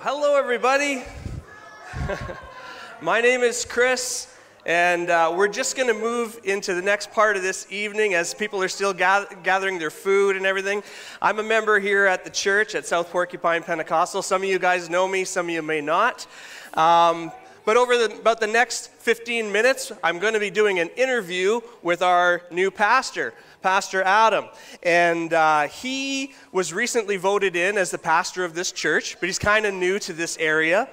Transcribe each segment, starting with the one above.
Hello, everybody. My name is Chris, and we're just going to move into the next part of this evening as people are still gathering their food and everything. I'm a member here at the church at South Porcupine Pentecostal. Some of you guys know me, some of you may not. But over about the next 15 minutes, I'm going to be doing an interview with our new pastor, Pastor Adam. And he was recently voted in as the pastor of this church, but he's kind of new to this area.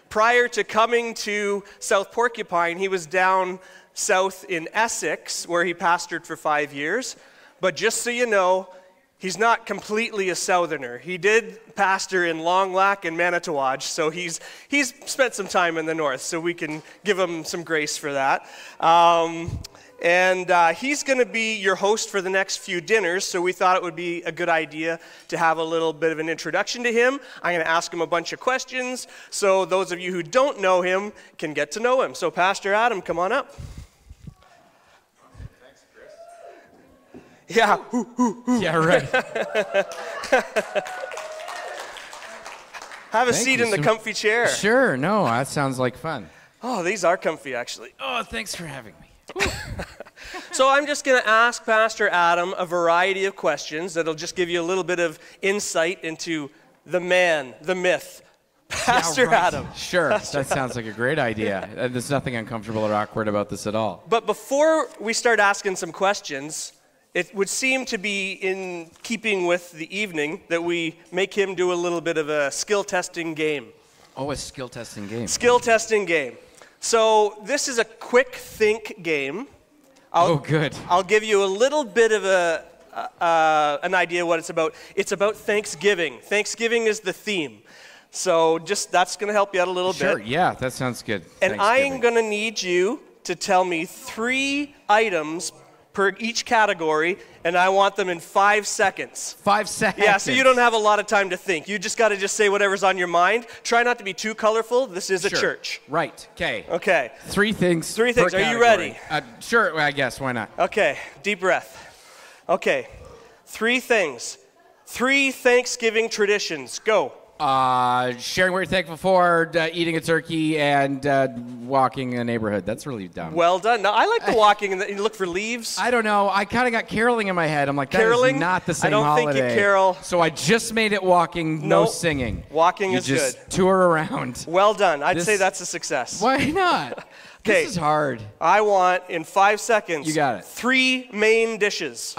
Prior to coming to South Porcupine, he was down south in Essex, where he pastored for 5 years. But just so you know, he's not completely a southerner. He did pastor in Long Lac and Manitowaj, so he's spent some time in the north, so we can give him some grace for that. He's going to be your host for the next few dinners, so we thought it would be a good idea to have a little bit of an introduction to him. I'm going to ask him a bunch of questions, so those of you who don't know him can get to know him. So Pastor Adam, come on up. Thanks, Chris. Yeah. Yeah, right. Have a seat in the comfy chair. Sure, no, that sounds like fun. Oh, these are comfy, actually. Oh, thanks for having me. So I'm just going to ask Pastor Adam a variety of questions that'll just give you a little bit of insight into the man, the myth, Pastor Adam. Sure, that sounds like a great idea. There's nothing uncomfortable or awkward about this at all. But before we start asking some questions, it would seem to be in keeping with the evening that we make him do a little bit of a skill testing game. Oh, a skill testing game. Skill testing game. So this is a quick think game. Good. I'll give you a little bit of an idea what it's about. It's about Thanksgiving. Thanksgiving is the theme. So just that's going to help you out a little bit. Sure, yeah, that sounds good. And I'm going to need you to tell me 3 items per each category, and I want them in 5 seconds. 5 seconds? Yeah, so you don't have a lot of time to think. You just got to just say whatever's on your mind. Try not to be too colorful. This is a church. Right, okay. Okay. 3 things. 3 things. Are you ready? Sure, I guess. Why not? Okay, deep breath. Okay, 3 things. 3 Thanksgiving traditions. Go. Sharing what you're thankful for, eating a turkey, and walking in a neighborhood. That's really dumb. Well done. Now, I like the walking and you look for leaves. I don't know. I kind of got caroling in my head. I'm like, that caroling? Is not the same I don't holiday. think you carol. So I just made it walking, no singing. Walking is good. good. Tour around. Well done. I'd say that's a success. Why not? Okay. This is hard. I want, in 5 seconds, you got it. 3 main dishes.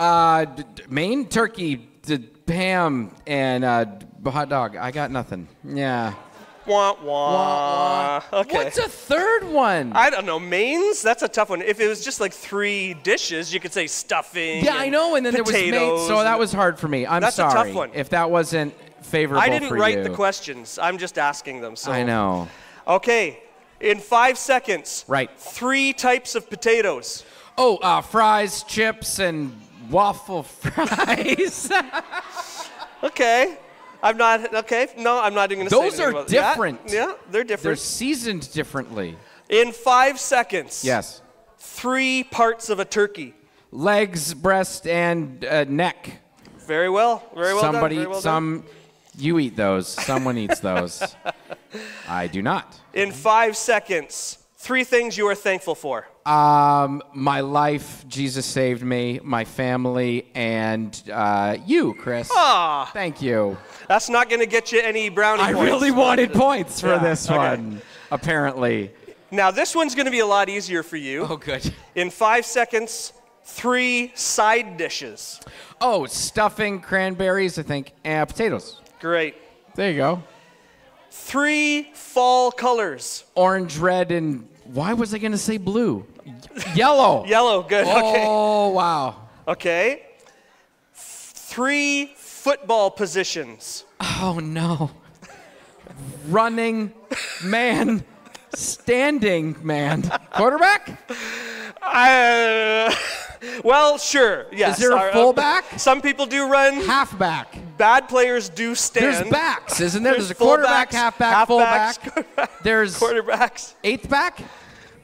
Main turkey, ham, and hot dog. I got nothing. Yeah. Wah, wah. Okay. What's a third one? I don't know. Mains? That's a tough one. If it was just like 3 dishes, you could say stuffing. Yeah, I know. And then potatoes. There was main, so that was hard for me. That's sorry. a tough one. If that wasn't favorable for you. I didn't write the questions. I'm just asking them. So. I know. Okay. In 5 seconds. Right. 3 types of potatoes. Oh, fries, chips, and waffle fries. Okay. I'm not going to say anything about that. Those are different. Yeah, they're different. They're seasoned differently. In 5 seconds. Yes. 3 parts of a turkey. Legs, breast, and neck. Very well. Very well Somebody, done. Very well done. You eat those. Someone eats those. I do not. In 5 seconds, 3 things you are thankful for. My life, Jesus saved me, my family, and you, Chris. Ah, thank you. That's not going to get you any brownie points. I really wanted points for this one, apparently. Now, this one's going to be a lot easier for you. Oh, good. In 5 seconds, 3 side dishes. Oh, stuffing, cranberries, I think, and potatoes. Great. There you go. 3 fall colors. Orange, red, and why was I going to say blue? Yellow. Yellow, good. Okay. Oh, wow. Okay. 3 football positions. Oh, no. Running man, standing man. Quarterback? Well, sure. Yes. Is there a fullback? Some people do run. Halfback. Bad players do stand. There's backs, isn't there? There's a quarterback, halfback, fullback. There's quarterbacks. Eighth back?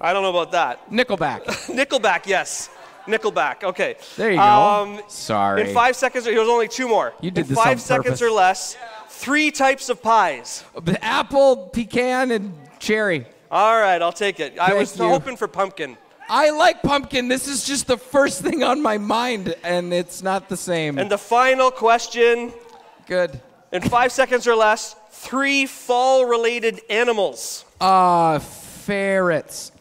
I don't know about that. Nickelback. Nickelback, yes. Nickelback. Okay. There you go. Sorry. In 5 seconds, here's only 2 more. You did in this 5 on seconds purpose. or less, 3 types of pies. Apple, pecan, and cherry. All right, I'll take it. I was you. hoping for pumpkin. I like pumpkin. This is just the first thing on my mind, and it's not the same. And the final question. Good. In 5 seconds or less, 3 fall-related animals. Ferrets.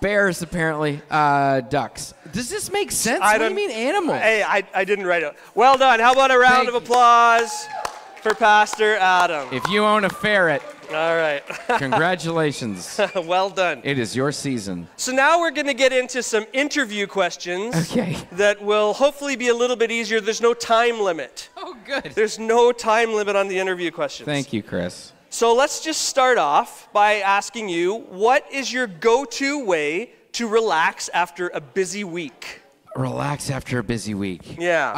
Bears, apparently. Ducks. Does this make sense? What do you mean animals? Hey, I didn't write it. Well done. How about a round of applause for Pastor Adam? If you own a ferret, all right. congratulations. Well done. It is your season. So now we're going to get into some interview questions that will hopefully be a little bit easier. There's no time limit. Oh, good. There's no time limit on the interview questions. Thank you, Chris. So let's just start off by asking you, what is your go-to way to relax after a busy week? Relax after a busy week. Yeah.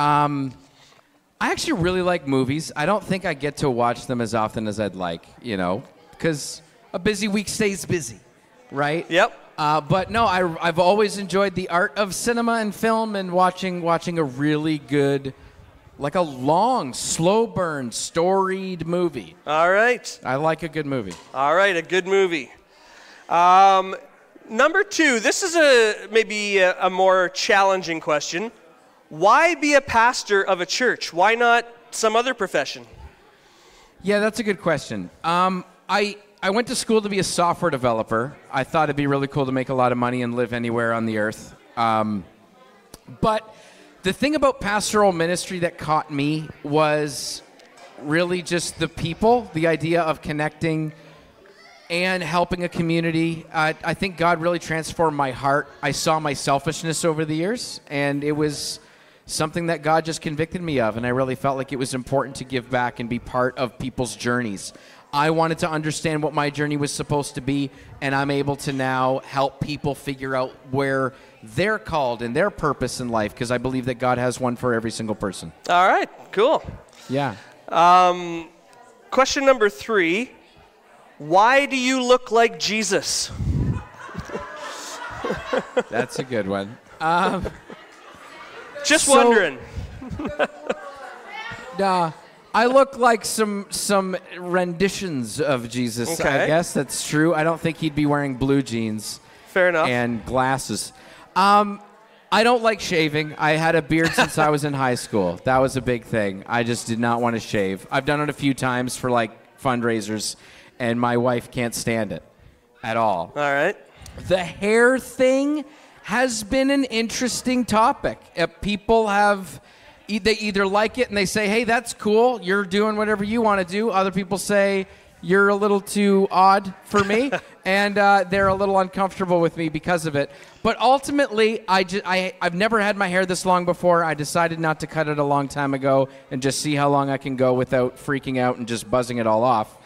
I actually really like movies. I don't think I get to watch them as often as I'd like, because a busy week stays busy, right? Yep. But no, I've always enjoyed the art of cinema and film and watching a really good, like a long, slow burn, storied movie. All right. I like a good movie. All right, a good movie. Number 2, this is maybe a more challenging question. Why be a pastor of a church? Why not some other profession? Yeah, that's a good question. I went to school to be a software developer. I thought it'd be really cool to make a lot of money and live anywhere on the earth. But the thing about pastoral ministry that caught me was really just the people, the idea of connecting and helping a community. I think God really transformed my heart. I saw my selfishness over the years, and it was something that God just convicted me of, and I really felt like it was important to give back and be part of people's journeys. I wanted to understand what my journey was supposed to be, and I'm able to now help people figure out where they're called and their purpose in life, because I believe that God has one for every single person. All right, cool. Yeah. Question number 3, why do you look like Jesus? That's a good one. Just wondering. I look like some renditions of Jesus, Okay. I guess. That's true. I don't think he'd be wearing blue jeans. Fair enough. And glasses. I don't like shaving. I had a beard since I was in high school. That was a big thing. I just did not want to shave. I've done it a few times for fundraisers, and my wife can't stand it at all. All right. The hair thing has been an interesting topic. People they either like it and they say, hey, that's cool, you're doing whatever you want to do. Other people say, you're a little too odd for me, and they're a little uncomfortable with me because of it. But ultimately, I've never had my hair this long before. I decided not to cut it a long time ago and just see how long I can go without freaking out and just buzzing it all off.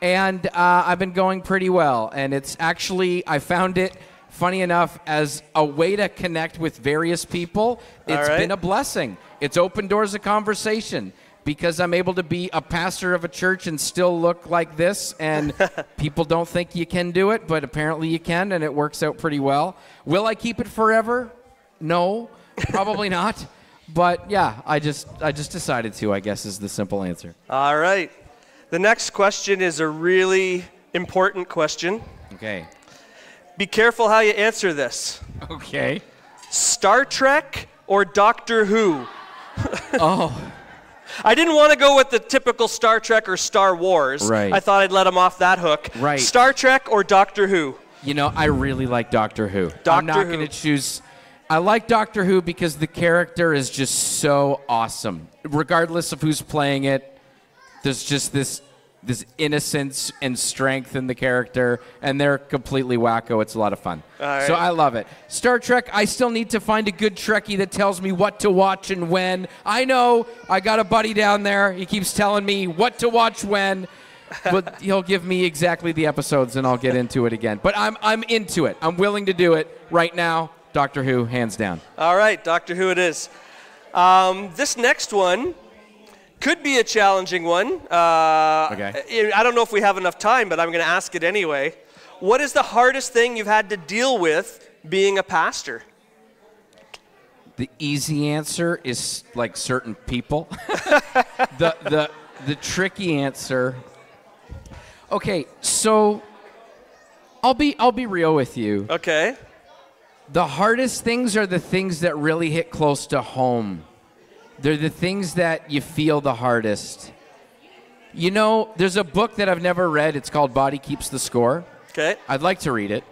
And I've been going pretty well, and it's actually, I found it, funny enough, as a way to connect with various people. It's been a blessing. It's opened doors of conversation because I'm able to be a pastor of a church and still look like this, and people don't think you can do it, but apparently you can, and it works out pretty well. Will I keep it forever? No, probably not. But yeah, I just decided to, I guess, is the simple answer. All right. The next question is a really important question. Okay. Be careful how you answer this. Okay. Star Trek or Doctor Who? Oh. I didn't want to go with the typical Star Trek or Star Wars. Right. I thought I'd let them off that hook. Right. Star Trek or Doctor Who? I really like Doctor Who. Doctor I'm not Who. going to choose. I like Doctor Who because the character is just so awesome. Regardless of who's playing it, there's just this innocence and strength in the character, and they're completely wacko. It's a lot of fun. All right. So I love it. Star Trek, I still need to find a good Trekkie that tells me what to watch and when. I know I got a buddy down there. He keeps telling me what to watch when, but he'll give me exactly the episodes, and I'll get into it again. But I'm into it. I'm willing to do it right now. Doctor Who, hands down. All right, Doctor Who it is. This next one could be a challenging one. Okay. I don't know if we have enough time, but I'm going to ask it anyway. What is the hardest thing you've had to deal with being a pastor? The easy answer is like certain people. The tricky answer. Okay, so I'll be real with you. Okay. The hardest things are the things that really hit close to home. They're the things that you feel the hardest. You know, there's a book that I've never read. It's called Body Keeps the Score. Okay. I'd like to read it.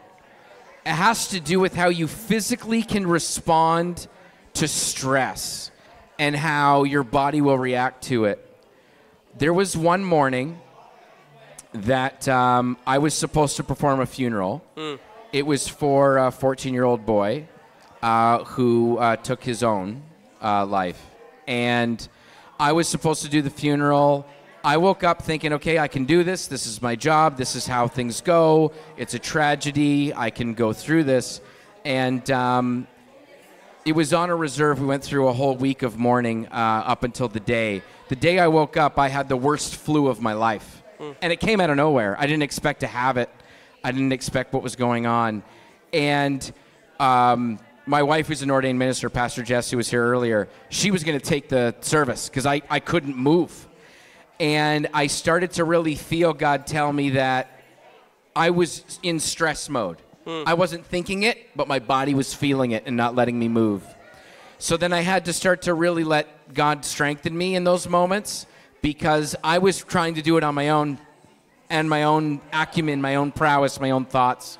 It has to do with how you physically can respond to stress and how your body will react to it. There was one morning that I was supposed to perform a funeral. It was for a 14-year-old boy who took his own life. And I was supposed to do the funeral. I woke up thinking, okay, I can do this. This is my job. This is how things go. It's a tragedy. I can go through this. And it was on a reserve. We went through a whole week of mourning up until the day. The day I woke up, I had the worst flu of my life. And it came out of nowhere. I didn't expect to have it. I didn't expect what was going on. And my wife, who's an ordained minister, Pastor Jess, who was here earlier, she was going to take the service because I couldn't move. And I started to really feel God tell me that I was in stress mode. I wasn't thinking it, but my body was feeling it and not letting me move. So then I had to start to really let God strengthen me in those moments because I was trying to do it on my own and my own acumen, my own prowess, my own thoughts.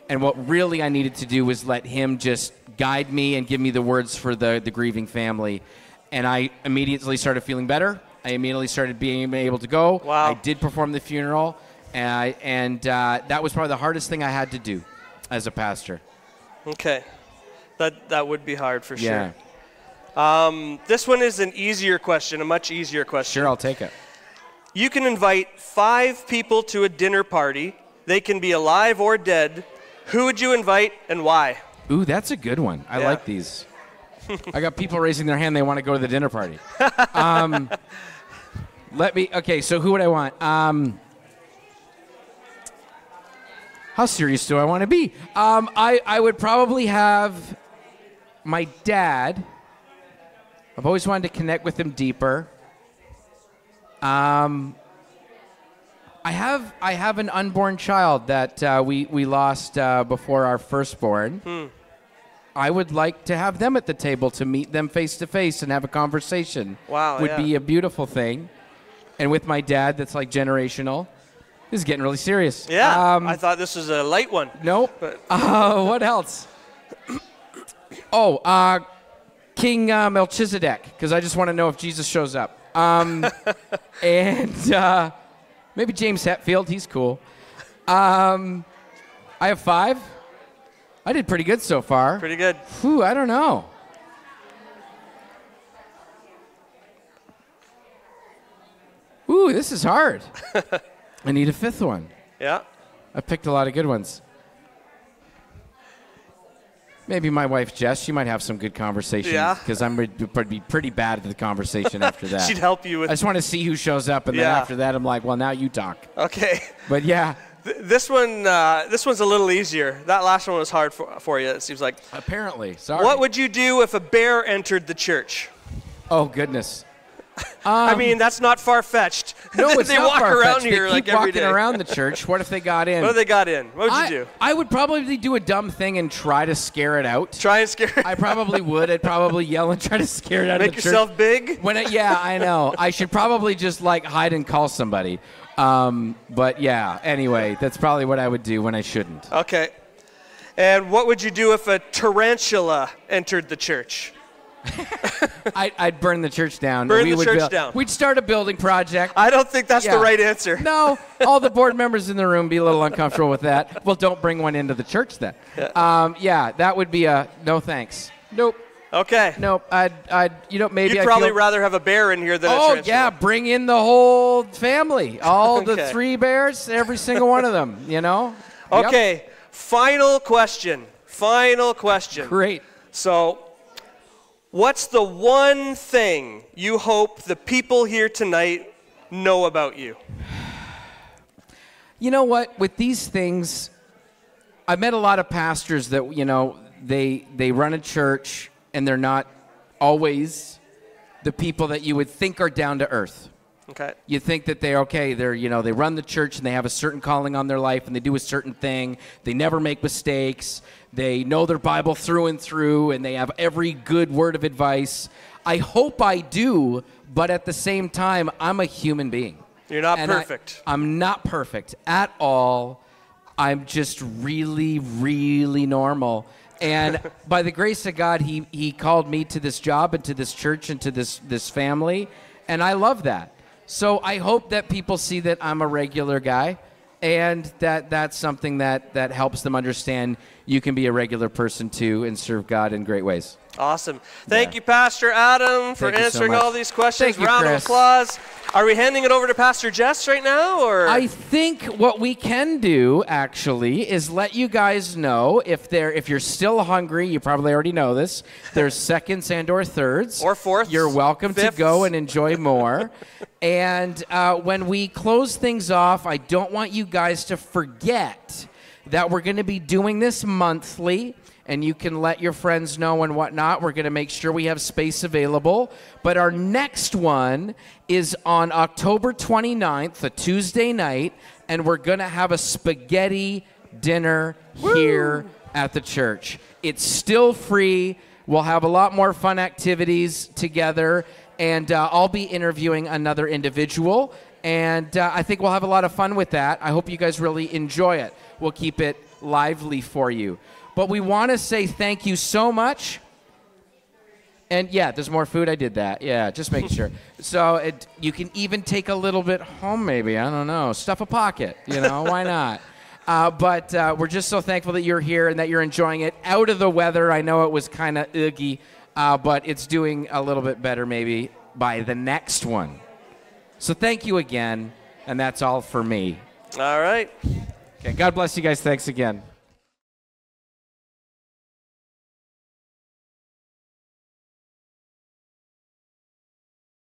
And what really I needed to do was let him just guide me and give me the words for the grieving family. And I immediately started feeling better. I immediately started being able to go. Wow. I did perform the funeral. And that was probably the hardest thing I had to do as a pastor. Okay. That would be hard for Yeah. sure. This one is an easier question, a much easier question. Sure, I'll take it. You can invite 5 people to a dinner party. They can be alive or dead. Who would you invite and why? Ooh, that's a good one. I Yeah. like these. I got people raising their hand. They want to go to the dinner party. Okay, so who would I want? How serious do I want to be? I would probably have my dad. I've always wanted to connect with him deeper. I have an unborn child that we lost before our firstborn. I would like to have them at the table to meet them face to face and have a conversation. Wow, would yeah. be a beautiful thing. And with my dad, that's like generational. This is getting really serious. Yeah, I thought this was a light one. Nope. But What else? King Melchizedek, because I just want to know if Jesus shows up. And maybe James Hetfield, he's cool. I have 5. I did pretty good so far. Pretty good. Whew, I don't know. Ooh, this is hard. I need a 5th one. Yeah. I picked a lot of good ones. Maybe my wife, Jess, she might have some good conversations. Yeah. Because I'm going to be pretty bad at the conversation after that. She'd help you with. I just want to see who shows up, and then Yeah. after that, I'm like, well, now you talk. Okay. But yeah, This one's a little easier. That last one was hard for you, it seems like. apparently. Sorry. What would you do if a bear entered the church? Oh, goodness. I mean, that's not far-fetched. No, it's they not walk far-fetched. around here they like keep every walking day. around the church. What if they got in? What if they got in? What would you do? I would probably do a dumb thing and try to scare it out. Try and scare it. I probably would. I'd probably yell and try to scare it out Make of the yourself church. big? Yeah, I know. I should probably just like hide and call somebody. But yeah, anyway, that's probably what I would do when I shouldn't. Okay. And what would you do if a tarantula entered the church? I'd burn the church down. Burn the church down. We'd start a building project. I don't think that's the Yeah. right answer. No, all the board members in the room be a little uncomfortable with that. Well, don't bring one into the church then. Yeah, that would be a no thanks. Nope. Okay. Nope. Maybe You'd probably rather have a bear in here than a tarantula. yeah, bring in the whole family. All the Okay. 3 bears, every single one of them, Yep. Okay. Final question. Great. So, what's the one thing you hope the people here tonight know about you? You know what? With these things, I've met a lot of pastors that, you know, they run a church and they're not always the people that you would think are down to earth. Okay. You think that they're, you know, they run the church and they have a certain calling on their life and they do a certain thing. They never make mistakes. They know their Bible through and through and they have every good word of advice. I hope I do, but at the same time, I'm a human being. You're not perfect. I'm not perfect at all. I'm just really, really normal. And by the grace of God, he called me to this job and to this church and to this family, and I love that. So I hope that people see that I'm a regular guy, and that's something that helps them understand you can be a regular person too and serve God in great ways. Awesome. Thank you, Pastor Adam, for answering all these questions. Thank you, Round Chris. of applause. Are we handing it over to Pastor Jess right now, or? I think what we can do actually is let you guys know if you're still hungry. You probably already know this. There's seconds and or thirds or fourths. You're welcome fifths. to go and enjoy more. And when we close things off, I don't want you guys to forget that we're going to be doing this monthly. And you can let your friends know and whatnot. We're going to make sure we have space available. But our next one is on October 29th, a Tuesday night, and we're going to have a spaghetti dinner here at the church. It's still free. We'll have a lot more fun activities together, and I'll be interviewing another individual, and I think we'll have a lot of fun with that. I hope you guys really enjoy it. We'll keep it lively for you. But we want to say thank you so much. And yeah, there's more food. I did that. Yeah, just making sure. So you can even take a little bit home maybe. I don't know. Stuff a pocket. You know, why not? But we're just so thankful that you're here and that you're enjoying it. Out of the weather, I know it was kind of oogie, but it's doing a little bit better maybe by the next one. So thank you again. And that's all for me. All right. Okay, God bless you guys. Thanks again.